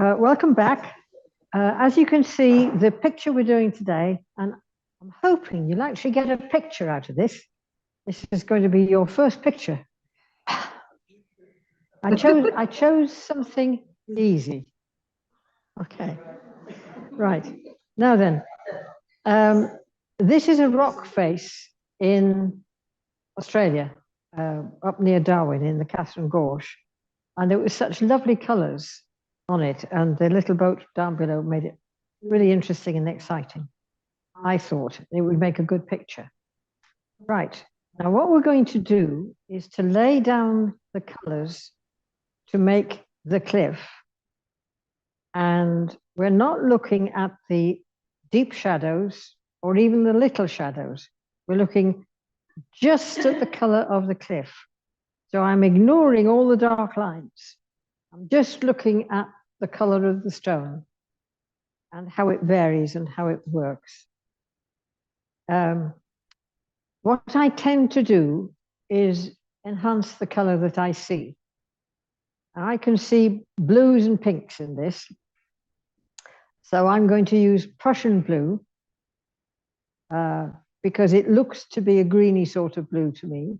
Welcome back. As you can see, the picture we're doing today, and I'm hoping you'll actually get a picture out of this. This is going to be your first picture. I chose something easy. Okay, right. Now then, this is a rock face in Australia, up near Darwin in the Catherine Gorge. And it was such lovely colours on it, and the little boat down below made it really interesting and exciting. I thought it would make a good picture. Right, now what we're going to do is to lay down the colours to make the cliff. And we're not looking at the deep shadows or even the little shadows. We're looking just at the colour of the cliff. So I'm ignoring all the dark lines. I'm just looking at the color of the stone and how it varies and how it works. What I tend to do is enhance the color that I see. I can see blues and pinks in this. So I'm going to use Prussian blue because it looks to be a greeny sort of blue to me.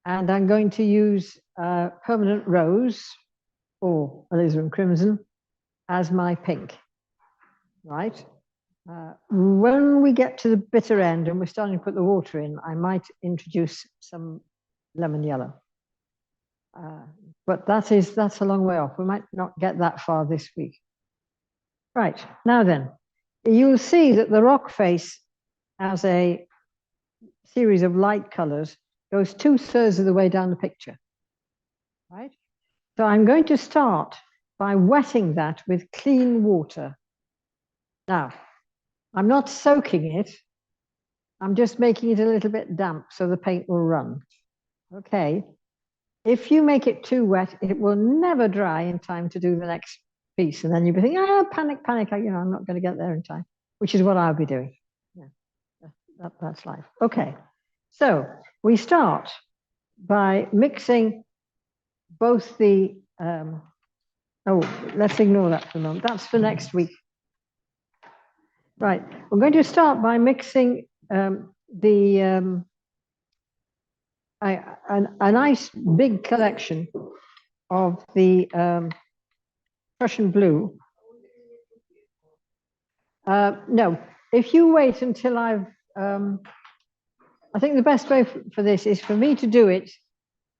And I'm going to use permanent rose or alizarin crimson as my pink, right? When we get to the bitter end and we're starting to put the water in, I might introduce some lemon yellow. But that's a long way off. We might not get that far this week. Right, now then, you'll see that the rock face as a series of light colors goes 2/3 of the way down the picture, right? So I'm going to start by wetting that with clean water. Now, I'm not soaking it. I'm just making it a little bit damp so the paint will run. Okay. If you make it too wet, it will never dry in time to do the next piece. And then you'll be thinking, panic, I'm not going to get there in time, which is what I'll be doing. Yeah, that's life. Okay. So we start by mixing both the, let's ignore that for a moment. That's for next week. Right, we're going to start by mixing a nice big collection of the Prussian blue. No, if you wait until I've, I think the best way for this is for me to do it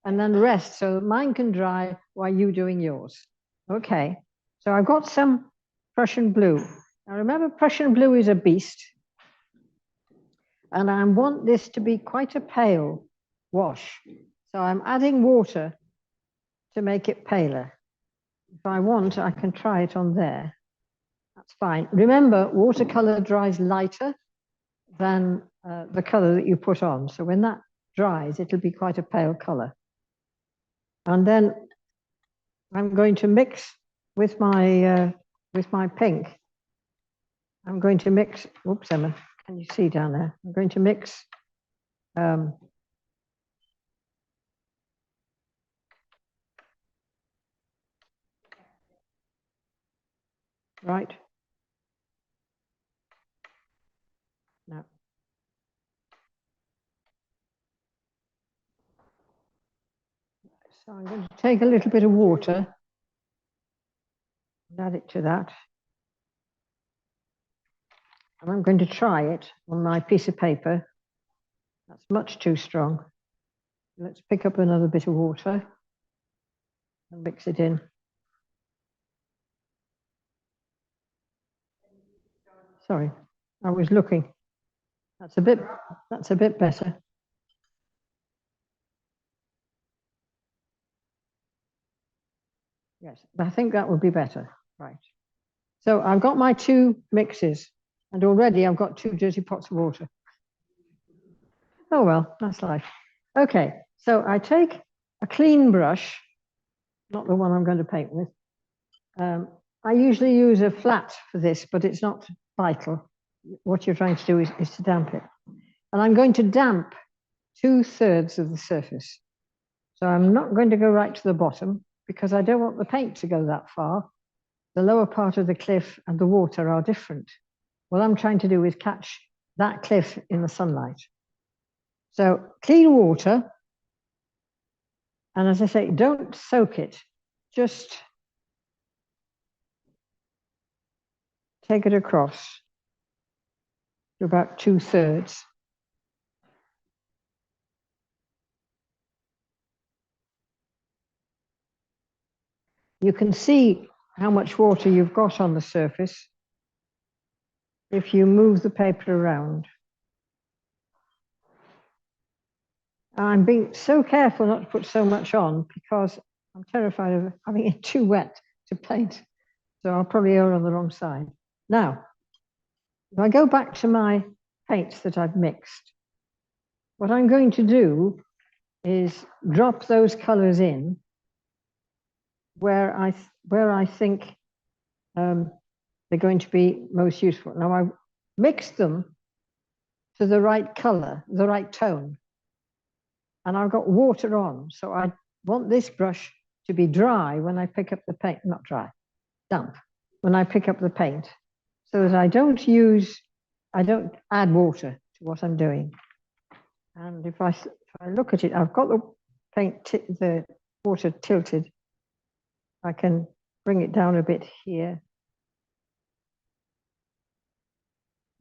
and then rest so that mine can dry while you're doing yours. Okay, so I've got some Prussian blue. Now remember, Prussian blue is a beast. And I want this to be quite a pale wash. So I'm adding water to make it paler. If I want, I can try it on there. That's fine. Remember, watercolor dries lighter than the color that you put on. So when that dries, it'll be quite a pale color. And then I'm going to mix with my pink. I'm going to mix, oops, Emma, can you see down there? I'm going to mix right. No. So I'm going to take a little bit of water and add it to that. And I'm going to try it on my piece of paper. That's much too strong. Let's pick up another bit of water and mix it in. Sorry, I was looking. That's a bit better. Yes, I think that would be better. Right. So I've got my two mixes, and already I've got 2 dirty pots of water. Oh well, that's life. Okay, so I take a clean brush, not the one I'm going to paint with. I usually use a flat for this, but it's not vital. What you're trying to do is to damp it. And I'm going to damp 2/3 of the surface. So I'm not going to go right to the bottom because I don't want the paint to go that far. the lower part of the cliff and the water are different. What I'm trying to do is catch that cliff in the sunlight. So clean water, and as I say, don't soak it, just take it across to about 2/3. You can see how much water you've got on the surface if you move the paper around. I'm being so careful not to put so much on because I'm terrified of having it too wet to paint. So I'll probably err on the wrong side. Now, if I go back to my paints that I've mixed, what I'm going to do is drop those colors in where I think they're going to be most useful. Now I mixed them to the right color, the right tone, and I've got water on, so I want this brush to be dry when I pick up the paint, not dry, damp, when I pick up the paint, so that I don't add water to what I'm doing. And if I look at it, I've got the water tilted. I can bring it down a bit here.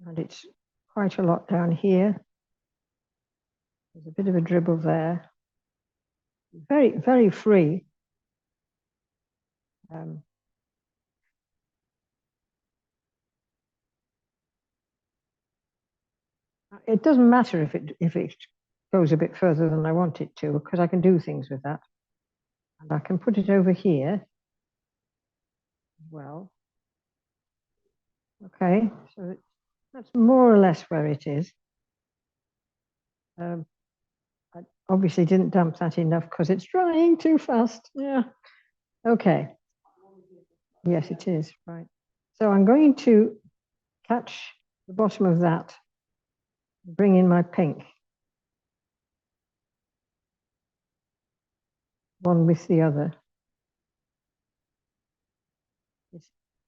And it's quite a lot down here. There's a bit of a dribble there. Very, very free. It doesn't matter if it goes a bit further than I want it to, because I can do things with that. And I can put it over here as well. Okay, so that's more or less where it is. I obviously didn't damp that enough because it's drying too fast. Yeah. Okay. Yes, it is, right. So I'm going to catch the bottom of that, bring in my pink. One with the other.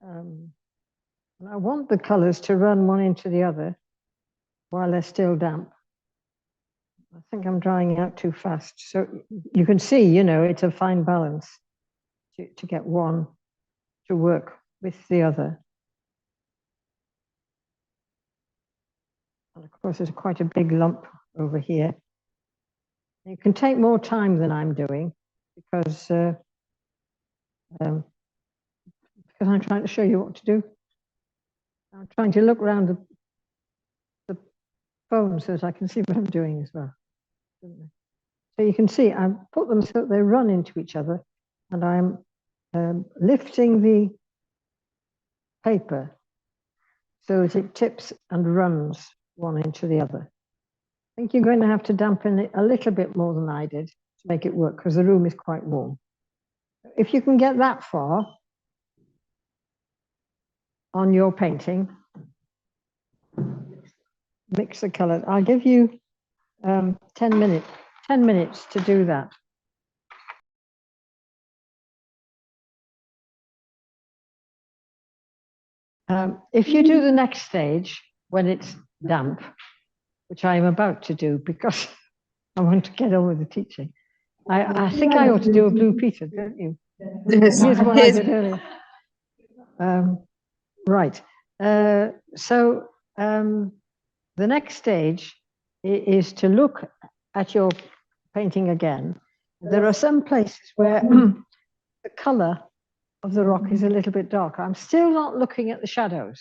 And I want the colors to run one into the other while they're still damp. I think I'm drying out too fast. So you can see, you know, it's a fine balance to get one to work with the other. And of course, there's quite a big lump over here. You can take more time than I'm doing because I'm trying to show you what to do. I'm trying to look around the phone so that I can see what I'm doing as well. So you can see I've put them so that they run into each other, and I'm lifting the paper so that it tips and runs one into the other. I think you're going to have to dampen it a little bit more than I did to make it work because the room is quite warm. If you can get that far on your painting, mix the colors. I'll give you 10 minutes to do that. If you do the next stage when it's damp, which I am about to do because I want to get on with the teaching, I think I ought to do a Blue Peter, don't you? Yes. Here's what I did earlier. Right. So the next stage is to look at your painting again. There are some places where the color of the rock is a little bit darker. I'm still not looking at the shadows.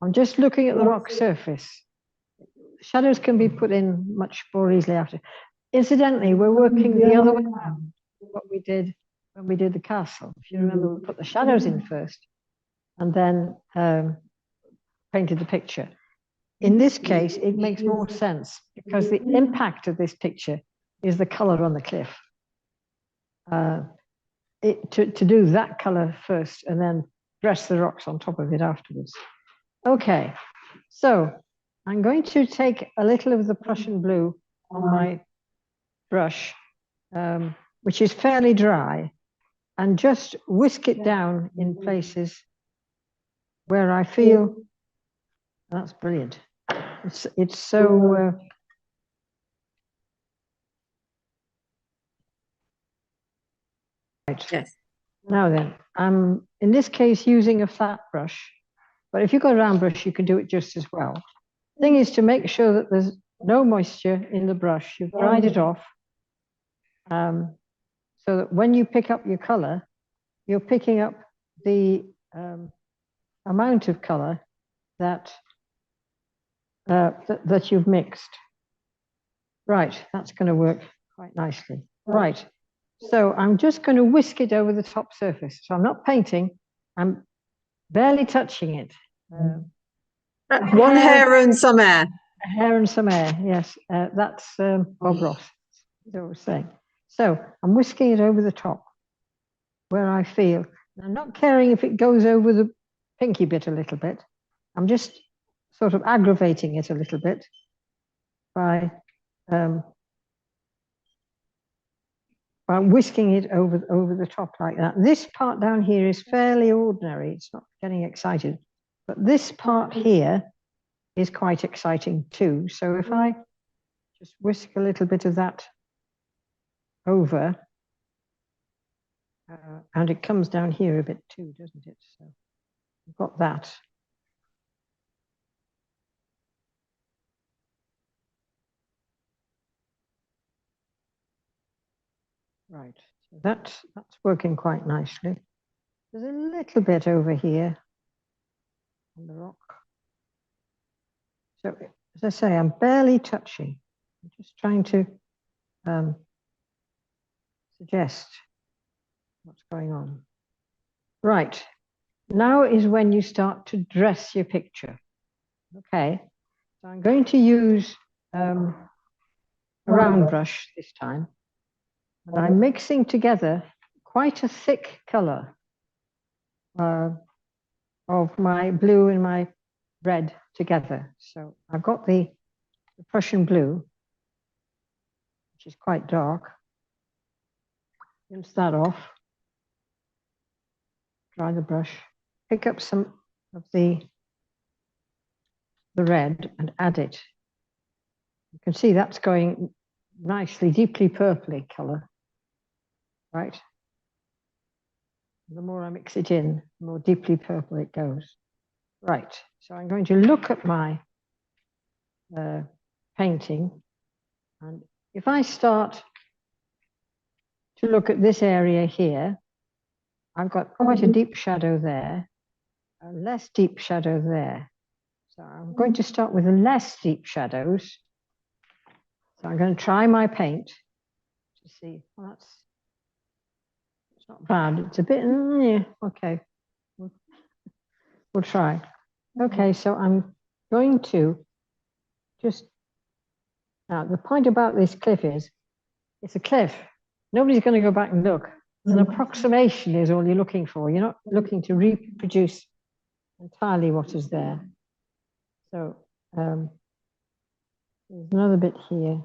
I'm just looking at the rock surface. Shadows can be put in much more easily after. Incidentally, we're working the other way around what we did when we did the castle. If you remember, we put the shadows in first and then painted the picture. In this case, it makes more sense because the impact of this picture is the color on the cliff. To do that color first and then dress the rocks on top of it afterwards. Okay, so I'm going to take a little of the Prussian blue on my brush, which is fairly dry, and just whisk it down in places where I feel that's brilliant. It's so right. Yes. Now then, I'm in this case using a flat brush, but if you've got a round brush, you can do it just as well. Thing is to make sure that there's no moisture in the brush. You've dried it off, so that when you pick up your color, you're picking up the amount of color that that you've mixed. Right, that's going to work quite nicely. Right, so I'm just going to whisk it over the top surface. So I'm not painting, I'm barely touching it. One hair and some air. A hair and some air, yes. That's Bob Ross, as I was saying. So I'm whisking it over the top where I feel. I'm not caring if it goes over the pinky bit a little bit. I'm just sort of aggravating it a little bit by whisking it over the top like that. This part down here is fairly ordinary. It's not getting excited. But this part here is quite exciting too. So if I just whisk a little bit of that over, and it comes down here a bit too, doesn't it? So I've got that. Right, so that's working quite nicely. There's a little bit over here on the rock. So as I say, I'm barely touching. I'm just trying to suggest what's going on. Right, now is when you start to dress your picture. Okay, so I'm going to use a round brush this time. And I'm mixing together quite a thick color of my blue and my red together. So I've got the Prussian blue, which is quite dark. Rinse that off. Dry the brush. Pick up some of the red and add it. You can see that's going nicely, deeply purpley color. Right? The more I mix it in, the more deeply purple it goes. Right, so I'm going to look at my painting, and if I start to look at this area here, I've got quite a deep shadow there, a less deep shadow there. So I'm going to start with the less deep shadows. So I'm going to try my paint to see. Well, it's not bad. It's a bit, yeah, okay. We'll try. Okay, so I'm going to just, now the point about this cliff is, it's a cliff. Nobody's going to go back and look. An approximation is all you're looking for. You're not looking to reproduce entirely what is there. So there's another bit here.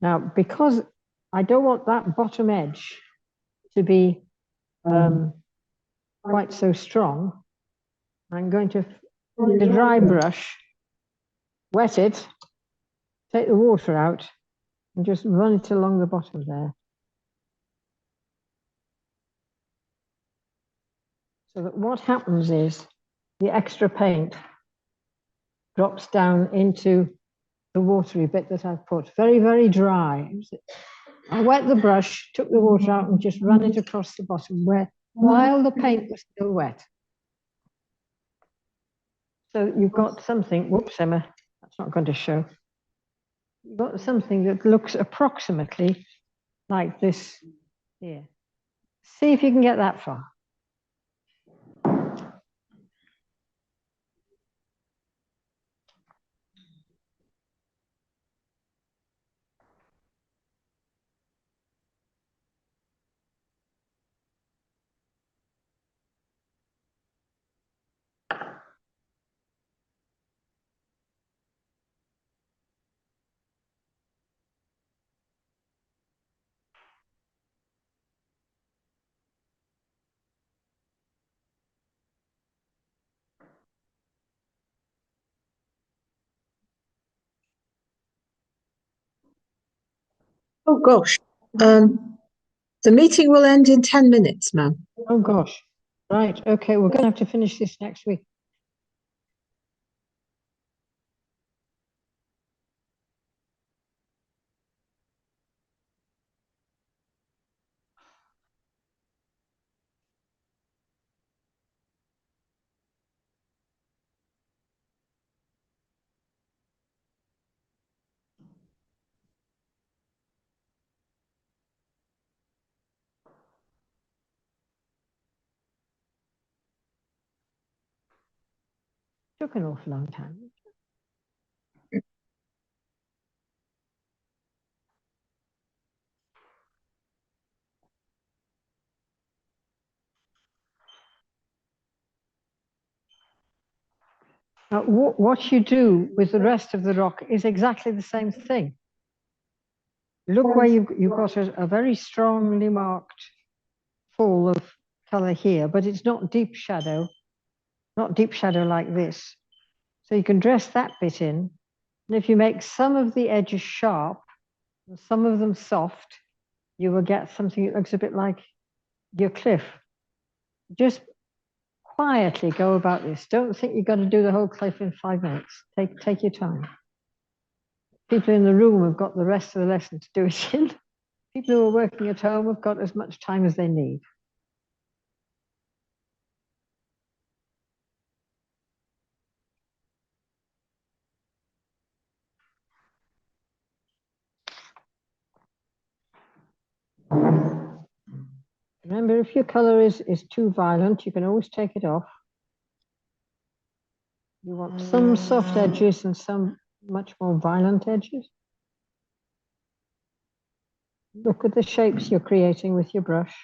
Now, because I don't want that bottom edge to be quite so strong, I'm going to, with a dry brush, wet it, take the water out, and just run it along the bottom there. So that what happens is the extra paint drops down into the watery bit that I've put. Very, very dry. I wet the brush, took the water out, and just ran it across the bottom while the paint was still wet. So you've got something, whoops, Emma, that's not going to show. You've got something that looks approximately like this here. See if you can get that far. Oh gosh. The meeting will end in 10 minutes, ma'am. Oh gosh. Right. Okay. We're going to have to finish this next week. Took an awful long time. What you do with the rest of the rock is exactly the same thing. Look where you've got a very strongly marked fall of color here, but it's not deep shadow like this. So you can dress that bit in. And if you make some of the edges sharp and some of them soft, you will get something that looks a bit like your cliff. Just quietly go about this. Don't think you've got to do the whole cliff in 5 minutes. Take your time. People in the room have got the rest of the lesson to do it in. People who are working at home have got as much time as they need. Remember, if your color is too violent, you can always take it off. You want some soft edges and some much more violent edges. Look at the shapes you're creating with your brush.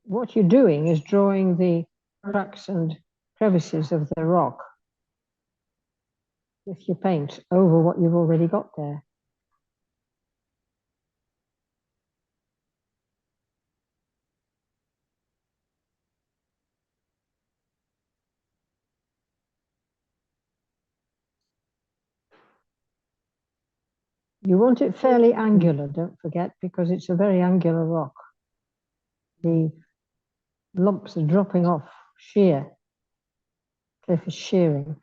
What you're doing is drawing the cracks and crevices of the rock with your paint over what you've already got there. You want it fairly angular, don't forget, because it's a very angular rock. The lumps are dropping off sheer. Cliff is shearing.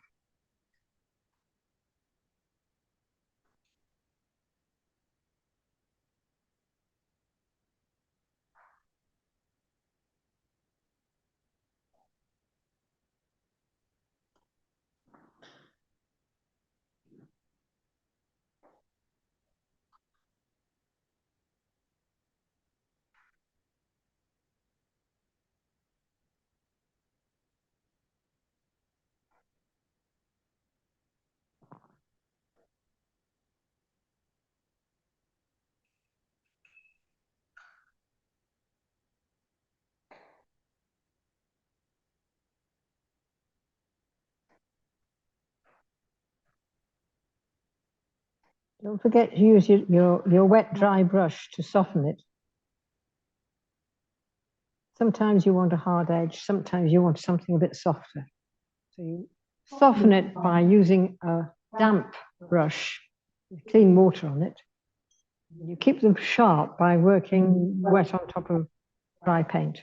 Don't forget to use your wet, dry brush to soften it. Sometimes you want a hard edge, sometimes you want something a bit softer. So you soften it by using a damp brush with clean water on it. You keep them sharp by working wet on top of dry paint.